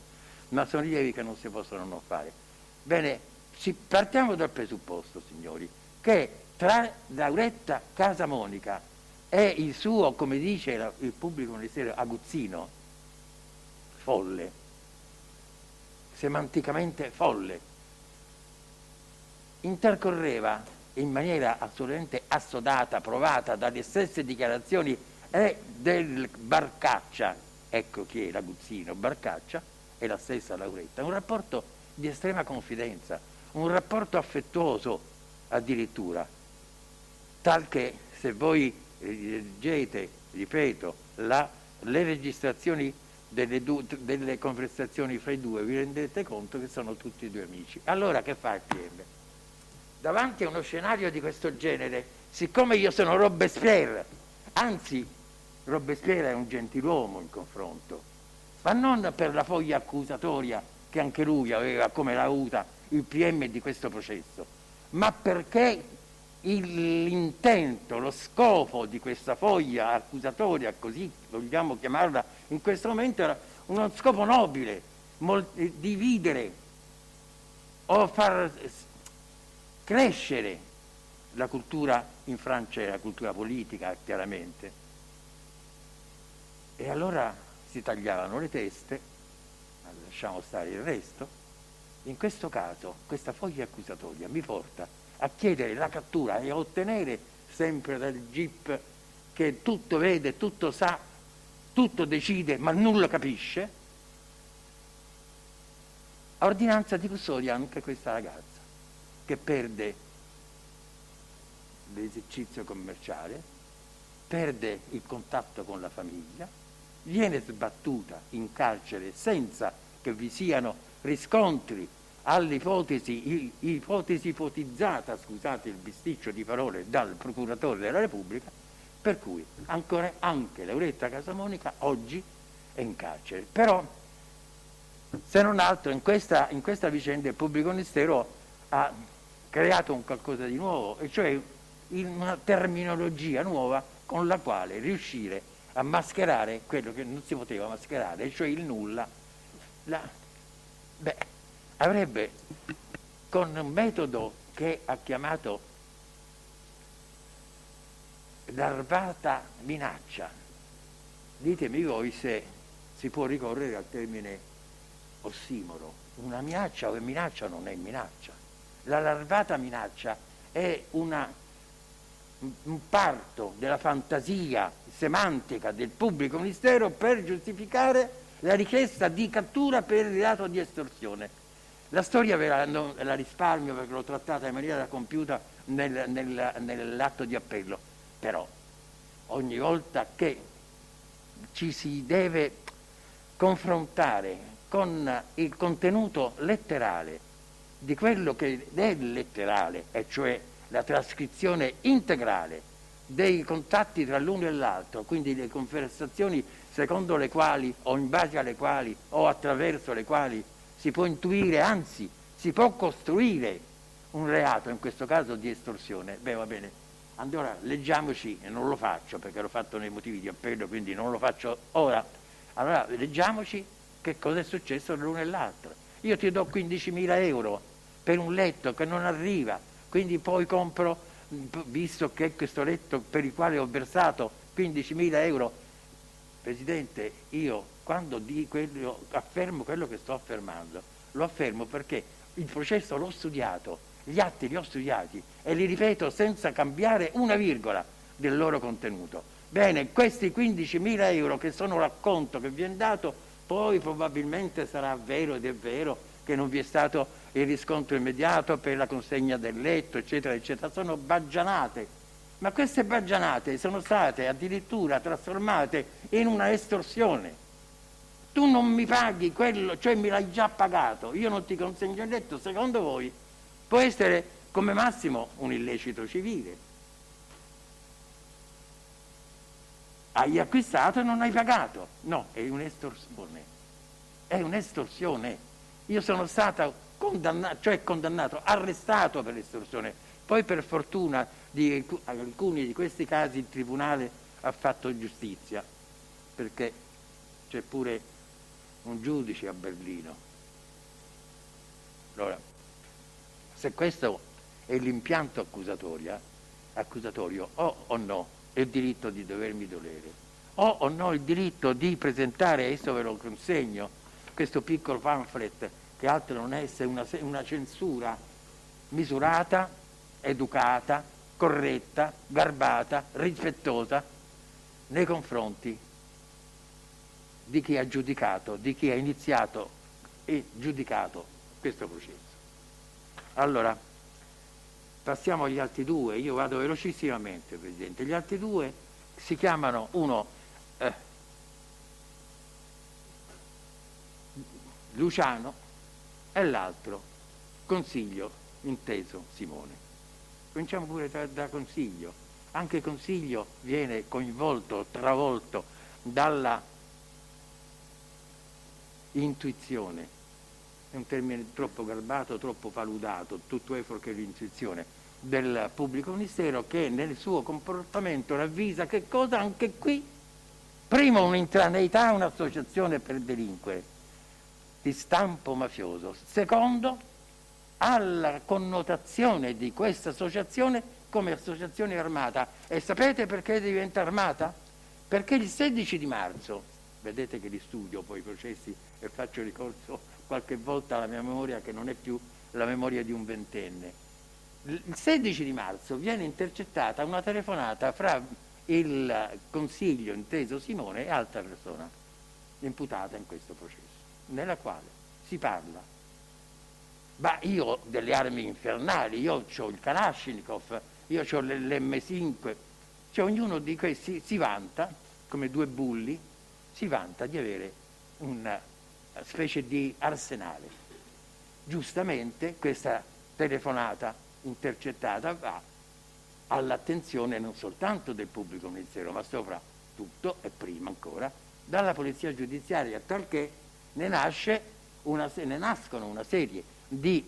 ma sono rilievi che non si possono non fare. Bene, partiamo dal presupposto, signori, che tra Lauretta Casamonica e il suo, come dice il pubblico ministero, aguzzino, folle, semanticamente folle, intercorreva in maniera assolutamente assodata, provata dalle stesse dichiarazioni del Barcaccia, ecco chi è l'aguzzino, Barcaccia e la stessa Lauretta, un rapporto di estrema confidenza, un rapporto affettuoso addirittura, tal che se voi leggete, ripeto, le registrazioni delle conversazioni fra i due, vi rendete conto che sono tutti due amici. Allora che fa il PM? Davanti a uno scenario di questo genere, siccome io sono Robespierre, anzi Robespierre è un gentiluomo in confronto, ma non per la foglia accusatoria che anche lui aveva come lauta il PM di questo processo, ma perché l'intento, lo scopo di questa foglia accusatoria, così vogliamo chiamarla in questo momento, era uno scopo nobile, dividere o far crescere la cultura in Francia e la cultura politica, chiaramente. E allora si tagliavano le teste, ma lasciamo stare il resto. In questo caso questa foglia accusatoria mi porta a chiedere la cattura e a ottenere sempre dal GIP, che tutto vede, tutto sa, tutto decide, ma nulla capisce, a ordinanza di custodia anche questa ragazza, che perde l'esercizio commerciale, perde il contatto con la famiglia, viene sbattuta in carcere senza che vi siano riscontri all'ipotesi ipotizzata, scusate il bisticcio di parole, dal procuratore della Repubblica, per cui ancora anche Lauretta Casamonica oggi è in carcere. Però, se non altro, in questa vicenda il pubblico ministero ha creato un qualcosa di nuovo, e cioè una terminologia nuova con la quale riuscire a mascherare quello che non si poteva mascherare, cioè il nulla. Avrebbe, con un metodo che ha chiamato larvata minaccia, ditemi voi se si può ricorrere al termine ossimoro. Una minaccia o minaccia non è minaccia. La larvata minaccia è un parto della fantasia semantica del pubblico ministero per giustificare la richiesta di cattura per il reato di estorsione. La storia ve la risparmio perché l'ho trattata in maniera compiuta nell'atto di appello, però ogni volta che ci si deve confrontare con il contenuto letterale di quello che è letterale, e cioè la trascrizione integrale dei contatti tra l'uno e l'altro, quindi le conversazioni secondo le quali o in base alle quali o attraverso le quali si può intuire, anzi si può costruire un reato, in questo caso di estorsione. Beh, va bene, allora leggiamoci, e non lo faccio perché l'ho fatto nei motivi di appello, quindi non lo faccio ora. Allora leggiamoci che cosa è successo l'uno e l'altro. Io ti do 15.000 euro per un letto che non arriva, quindi poi compro, visto che questo letto per il quale ho versato 15.000 euro. Presidente, io quando affermo quello che sto affermando, lo affermo perché il processo l'ho studiato, gli atti li ho studiati e li ripeto senza cambiare una virgola del loro contenuto. Bene, questi 15.000 euro che sono racconto che vi è dato, poi probabilmente sarà vero, ed è vero che non vi è stato il riscontro immediato per la consegna del letto, eccetera, eccetera. Sono baggianate. Ma queste baggianate sono state addirittura trasformate in una estorsione. Tu non mi paghi quello, cioè mi l'hai già pagato, io non ti consegno il letto. Secondo voi può essere come massimo un illecito civile. Hai acquistato e non hai pagato. No, è un'estorsione. È un'estorsione. Io sono stato condannato, arrestato per l'estorsione. Poi per fortuna di alcuni di questi casi il Tribunale ha fatto giustizia, perché c'è pure un giudice a Berlino. Allora, se questo è l'impianto accusatorio, o no, è il diritto di dovermi dolere, o no il diritto di presentare, adesso ve lo consegno, questo piccolo pamphlet, che altro non è se una censura misurata, educata, corretta, garbata, rispettosa nei confronti di chi ha giudicato, di chi ha iniziato e giudicato questo processo. Allora, passiamo agli altri due, io vado velocissimamente, Presidente. Gli altri due si chiamano uno Luciano e l'altro Consiglio, inteso Simone. Cominciamo pure da Consiglio. Anche Consiglio viene coinvolto, travolto dalla intuizione. È un termine troppo garbato, troppo paludato, tutto è fuorché l'intuizione del pubblico ministero, che nel suo comportamento ravvisa che cosa? Anche qui, primo un'intraneità, un'associazione per delinquere di stampo mafioso, secondo alla connotazione di questa associazione come associazione armata. E sapete perché diventa armata? Perché il 16 di marzo, vedete che li studio poi i processi e faccio ricorso qualche volta alla mia memoria che non è più la memoria di un ventenne, il 16 di marzo viene intercettata una telefonata fra il Consiglio, inteso Simone, e altra persona imputata in questo processo, nella quale si parla: ma io ho delle armi infernali, io ho il Kalashnikov, io ho l'M5, cioè ognuno di questi si vanta, come due bulli, si vanta di avere una specie di arsenale. Giustamente questa telefonata intercettata va all'attenzione non soltanto del pubblico ministero, ma soprattutto, e prima ancora, dalla polizia giudiziaria, talché ne nascono una serie di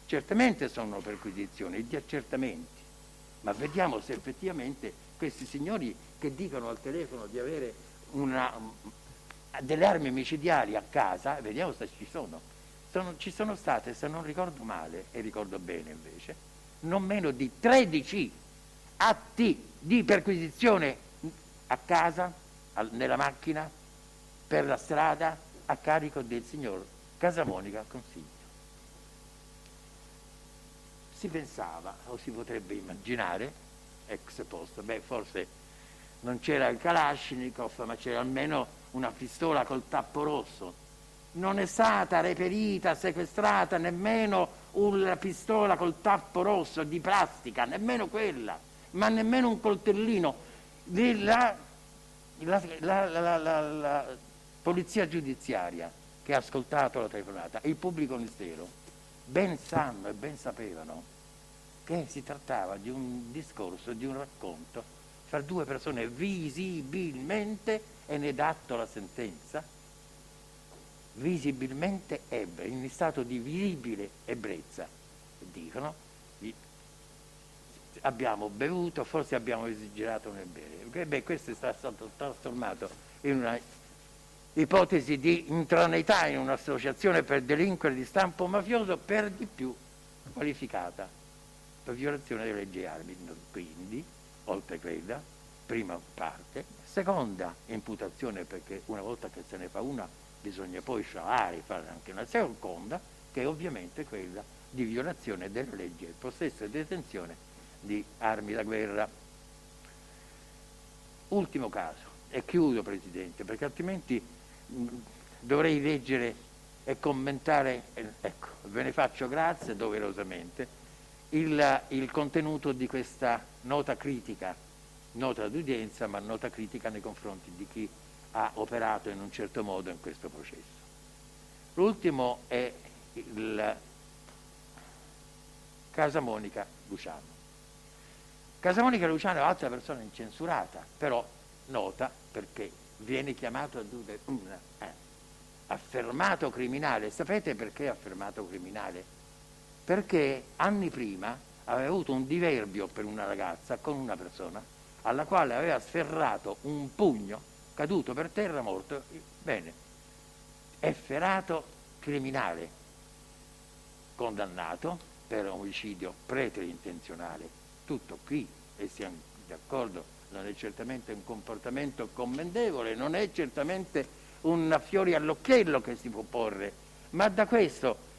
certamente sono perquisizioni, di accertamenti, ma vediamo se effettivamente questi signori che dicono al telefono di avere delle armi micidiali a casa, vediamo se ci sono. Ci sono state, se non ricordo male, e ricordo bene invece, non meno di 13 atti di perquisizione a casa, nella macchina, per la strada, a carico del signor Casamonica Consiglio. Si pensava, o si potrebbe immaginare, ex post, forse non c'era il Kalashnikov, ma c'era almeno una pistola col tappo rosso. Non è stata reperita, sequestrata nemmeno una pistola col tappo rosso di plastica, nemmeno quella, ma nemmeno un coltellino. la polizia giudiziaria che ha ascoltato la telefonata e il pubblico ministero ben sanno e ben sapevano che si trattava di un discorso, di un racconto fra due persone visibilmente, e ne datto la sentenza, visibilmente ebbre, in stato di visibile ebbrezza. Dicono, abbiamo bevuto, forse abbiamo esagerato nel bere. Beh, questo è stato trasformato in una ipotesi di intraneità in un'associazione per delinquere di stampo mafioso, per di più qualificata per violazione delle leggi armi. Quindi, oltre quella, prima parte, seconda imputazione, perché una volta che se ne fa una bisogna poi scialare, fare anche una seconda, che è ovviamente quella di violazione delle leggi, possesso e detenzione di armi da guerra. Ultimo caso, e chiudo, Presidente, perché altrimenti dovrei leggere e commentare, ecco, ve ne faccio grazie doverosamente, il contenuto di questa nota critica, nota d'udienza, ma nota critica nei confronti di chi ha operato in un certo modo in questo processo. L'ultimo è il Casamonica Luciano. Casamonica Luciano è un'altra persona incensurata, però nota perché viene chiamato ad un affermato criminale. Sapete perché affermato criminale? Perché anni prima aveva avuto un diverbio per una ragazza con una persona alla quale aveva sferrato un pugno, caduto per terra, morto. Bene, efferato criminale, condannato per omicidio preterintenzionale. Tutto qui, e siamo d'accordo, non è certamente un comportamento commendevole, non è certamente un fiore all'occhiello che si può porre, ma da questo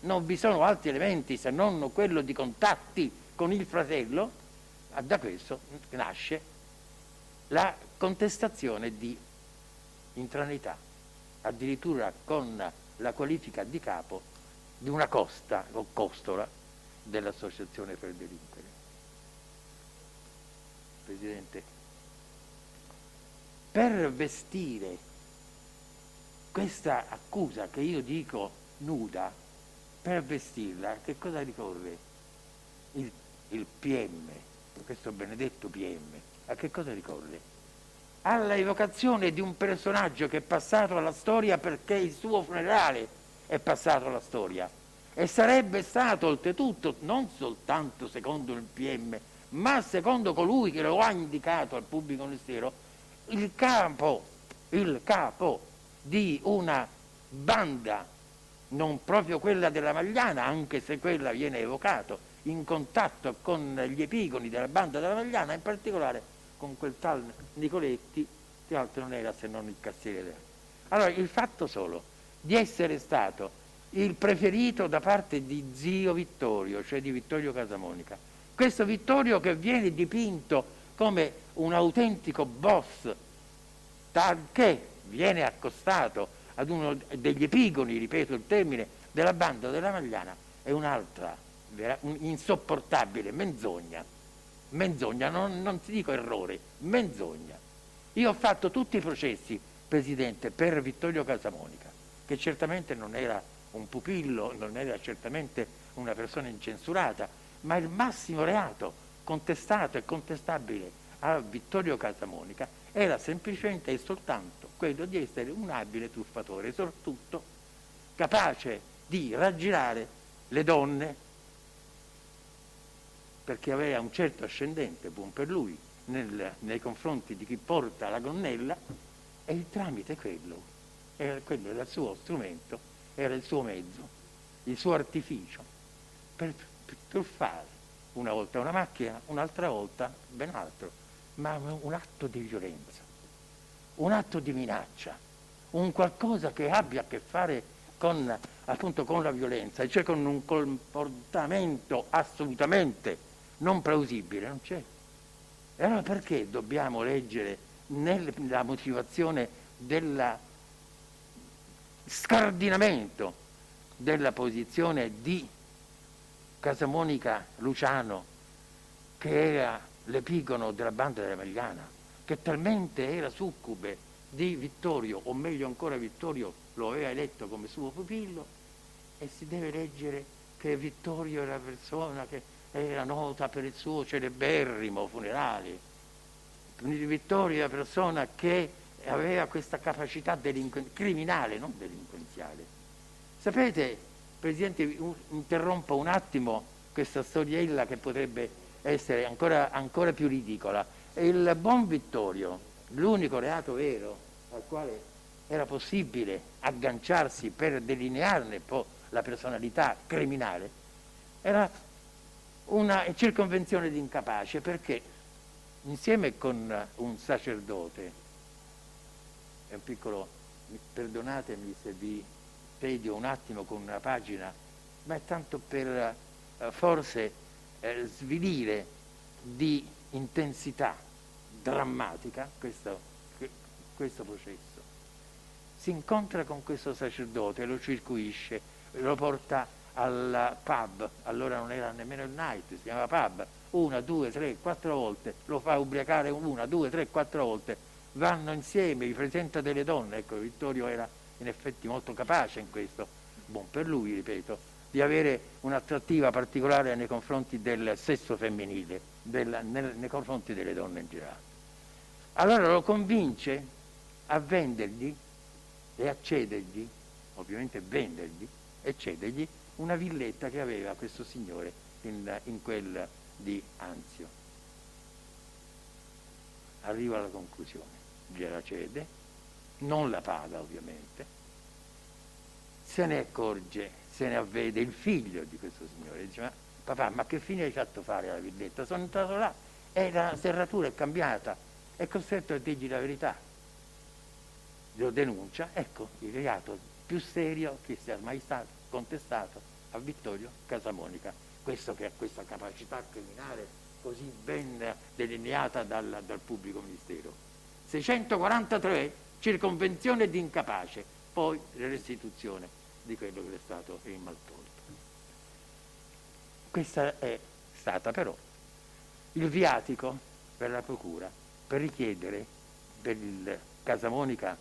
non vi sono altri elementi se non quello di contatti con il fratello. Da questo nasce la contestazione di intraneità, addirittura con la qualifica di capo di una costa o costola dell'associazione per delinquere. Presidente, per vestire questa accusa che io dico nuda, per vestirla che cosa ricorre? Il PM, questo benedetto PM, a che cosa ricorre? Alla evocazione di un personaggio che è passato alla storia perché il suo funerale è passato alla storia, e sarebbe stato oltretutto non soltanto secondo il PM, ma secondo colui che lo ha indicato al pubblico ministero, il capo di una banda, non proprio quella della Magliana, anche se quella viene evocato, in contatto con gli epigoni della banda della Magliana, in particolare con quel tal Nicoletti, che altro non era se non il cassiere. Allora, il fatto solo di essere stato il preferito da parte di zio Vittorio, cioè di Vittorio Casamonica, questo Vittorio che viene dipinto come un autentico boss, talché viene accostato ad uno degli epigoni, ripeto il termine, della banda della Magliana, è un'altra insopportabile menzogna, non ti dico errore, menzogna. Io ho fatto tutti i processi, Presidente, per Vittorio Casamonica, che certamente non era un pupillo, non era certamente una persona incensurata, ma il massimo reato contestato e contestabile a Vittorio Casamonica era semplicemente e soltanto quello di essere un abile truffatore, soprattutto capace di raggirare le donne, perché aveva un certo ascendente, buon per lui, nei confronti di chi porta la gonnella, e il tramite quello era il suo strumento, era il suo mezzo, il suo artificio per truffare una volta una macchina, un'altra volta ben altro, ma un atto di violenza, un atto di minaccia, un qualcosa che abbia a che fare con, appunto, con la violenza, cioè con un comportamento assolutamente non plausibile, non c'è. E allora perché dobbiamo leggere nella motivazione del scardinamento della posizione di Casamonica Luciano, che era l'epigono della banda della Magliana, che talmente era succube di Vittorio, o meglio ancora Vittorio lo aveva eletto come suo pupillo, e si deve leggere che Vittorio era persona che era nota per il suo celeberrimo funerale. Quindi Vittorio era persona che aveva questa capacità criminale, non delinquenziale. Sapete, Presidente, interrompo un attimo questa storiella che potrebbe essere ancora più ridicola. Il buon Vittorio, l'unico reato vero al quale era possibile agganciarsi per delinearne poi la personalità criminale, era una circonvenzione di incapace, perché insieme con un sacerdote, è un piccolo, perdonatemi se vi tedio un attimo con una pagina, ma è tanto per forse svilire di intensità drammatica questo processo. Si incontra con questo sacerdote, lo circuisce, lo porta al pub, allora non era nemmeno il night, si chiamava pub, 1, 2, 3, 4 volte, lo fa ubriacare 1, 2, 3, 4 volte, vanno insieme, gli presenta delle donne. Ecco, Vittorio era in effetti molto capace in questo, buon per lui, ripeto, di avere un'attrattiva particolare nei confronti del sesso femminile, nei confronti delle donne in generale. Allora lo convince a vendergli e a cedergli, ovviamente vendergli e cedergli, una villetta che aveva questo signore in quel di Anzio. Arriva alla conclusione, gliela cede, non la paga ovviamente, se ne accorge, se ne avvede il figlio di questo signore, dice: ma papà, ma che fine hai fatto fare alla villetta? Sono entrato là e la serratura è cambiata, è costretto a dirgli la verità. Lo denuncia, ecco il reato più serio che sia mai stato contestato a Vittorio Casamonica, questo che ha questa capacità criminale così ben delineata dal pubblico ministero. 643, circonvenzione di incapace, poi restituzione di quello che è stato il maltolto. Questa è stata però il viatico per la procura per richiedere per il Casamonica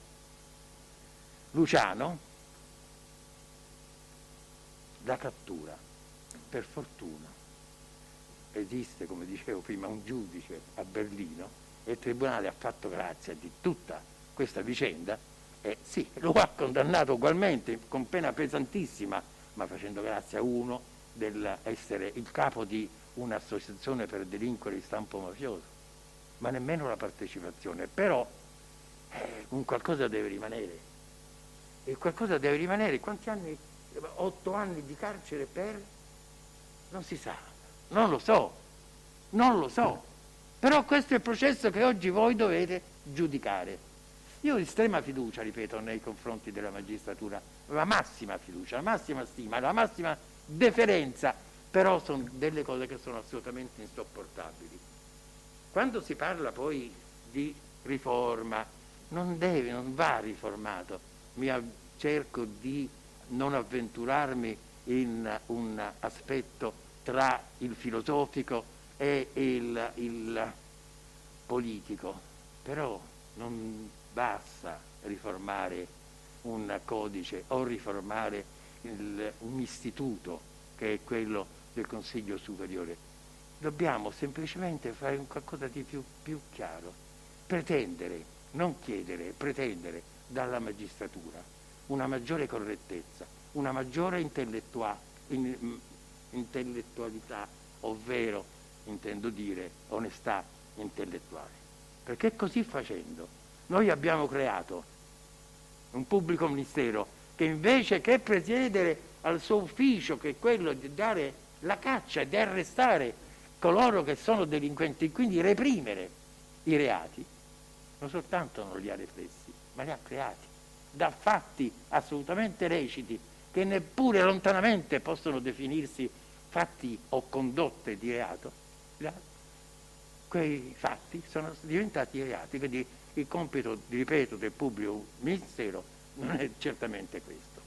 Luciano la cattura. Per fortuna esiste, come dicevo prima, un giudice a Berlino e il tribunale ha fatto grazia di tutta questa vicenda e sì, lo ha condannato ugualmente con pena pesantissima, ma facendo grazia uno dell'essere il capo di un'associazione per delinquere di stampo mafioso, ma nemmeno la partecipazione. Però un qualcosa deve rimanere, e qualcosa deve rimanere. Quanti anni? 8 anni di carcere per? Non si sa, non lo so, però questo è il processo che oggi voi dovete giudicare. Io ho estrema fiducia, ripeto, nei confronti della magistratura, la massima fiducia, la massima stima, la massima deferenza, però sono delle cose che sono assolutamente insopportabili. Quando si parla poi di riforma, non va riformato. Cerco di non avventurarmi in un aspetto tra il filosofico e il politico, però non basta riformare un codice o riformare un istituto che è quello del Consiglio Superiore. Dobbiamo semplicemente fare qualcosa di più chiaro, pretendere, non chiedere, pretendere dalla magistratura una maggiore correttezza, una maggiore intellettualità, ovvero, intendo dire, onestà intellettuale. Perché così facendo noi abbiamo creato un pubblico ministero che invece che presiedere al suo ufficio, che è quello di dare la caccia e di arrestare coloro che sono delinquenti e quindi reprimere i reati, non soltanto non li ha repressi, ma li ha creati da fatti assolutamente leciti che neppure lontanamente possono definirsi fatti o condotte di reato. Quei fatti sono diventati reati, quindi il compito, ripeto, del pubblico ministero non è certamente questo.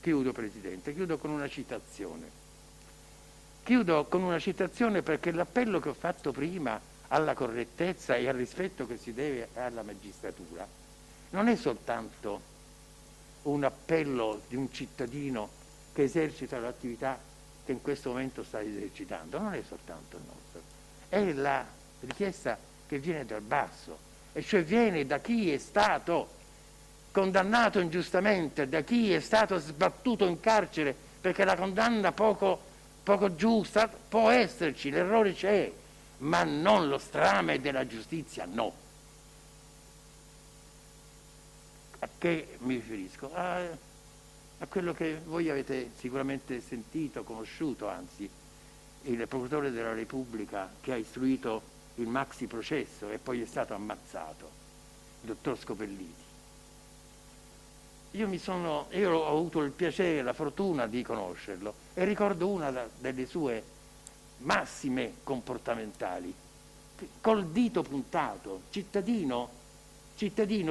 Chiudo, Presidente, chiudo con una citazione perché l'appello che ho fatto prima alla correttezza e al rispetto che si deve alla magistratura non è soltanto un appello di un cittadino che esercita l'attività che in questo momento sta esercitando, non è soltanto il nostro, è la richiesta che viene dal basso, e cioè viene da chi è stato condannato ingiustamente, da chi è stato sbattuto in carcere perché la condanna poco giusta. Può esserci, l'errore c'è, ma non lo strame della giustizia, no. A che mi riferisco? A quello che voi avete sicuramente sentito, conosciuto, anzi, il procuratore della Repubblica che ha istruito il maxi processo e poi è stato ammazzato, il dottor Scopelliti. Io ho avuto il piacere e la fortuna di conoscerlo e ricordo una delle sue massime comportamentali, col dito puntato: cittadino,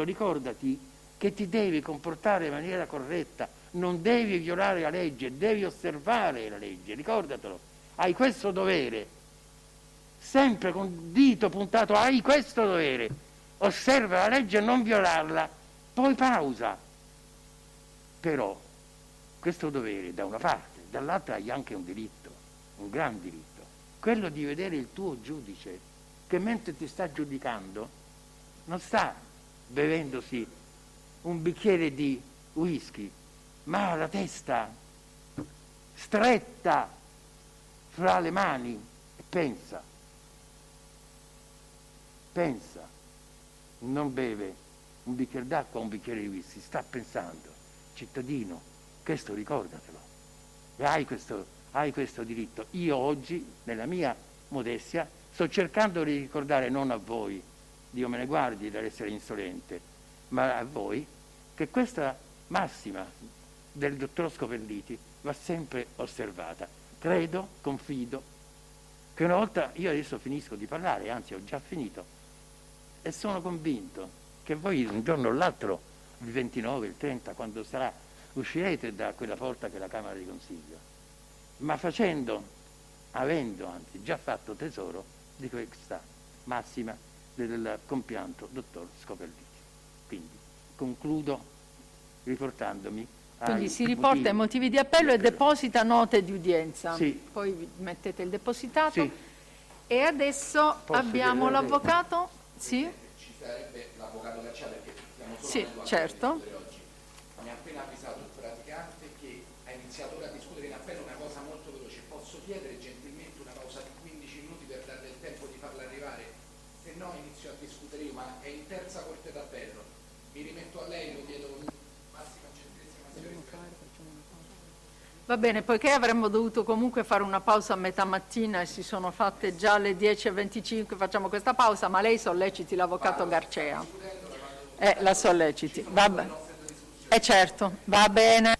ricordati che ti devi comportare in maniera corretta, non devi violare la legge, devi osservare la legge, ricordatelo, hai questo dovere, sempre con il dito puntato, hai questo dovere, osserva la legge e non violarla. Poi pausa. Però questo dovere da una parte, dall'altra hai anche un diritto, un gran diritto, quello di vedere il tuo giudice che mentre ti sta giudicando non sta bevendosi un bicchiere di whisky, ma ha la testa stretta fra le mani e pensa, non beve un bicchiere d'acqua o un bicchiere di whisky, sta pensando. Cittadino, questo ricordatelo, hai questo diritto. Io oggi, nella mia modestia, sto cercando di ricordare, non a voi, Dio me ne guardi dall'essere insolente, ma a voi, che questa massima del dottor Scopelliti va sempre osservata. Credo, confido, che una volta, io adesso finisco di parlare, anzi ho già finito, e sono convinto che voi un giorno o l'altro, il 29, il 30, quando uscirete da quella porta che è la Camera di Consiglio, ma avendo anzi già fatto tesoro di questa massima del compianto dottor Scopelliti. Quindi concludo riportandomi Quindi si riporta i motivi di appello e deposita note di udienza. Sì. Poi mettete il depositato. Sì. E adesso abbiamo l'avvocato. Sì? Ci sarebbe l'avvocato Garcia, perché siamo solo Sì, certo. oggi. Mi ha appena avvisato il praticante che ha iniziato ora a discutere in appello una cosa molto veloce. Posso chiedere gentilmente una pausa di 15 minuti per darle il tempo di farla arrivare? Se no inizio a discutere io, ma è in terza corte d'appello. Mi rimetto a lei, lo chiedo con massima gentilezza, massima rispetto. Va bene, poiché avremmo dovuto comunque fare una pausa a metà mattina e si sono fatte già le 10:25, facciamo questa pausa, ma lei solleciti l'avvocato Garcia. La solleciti. Va bene. Certo, va bene.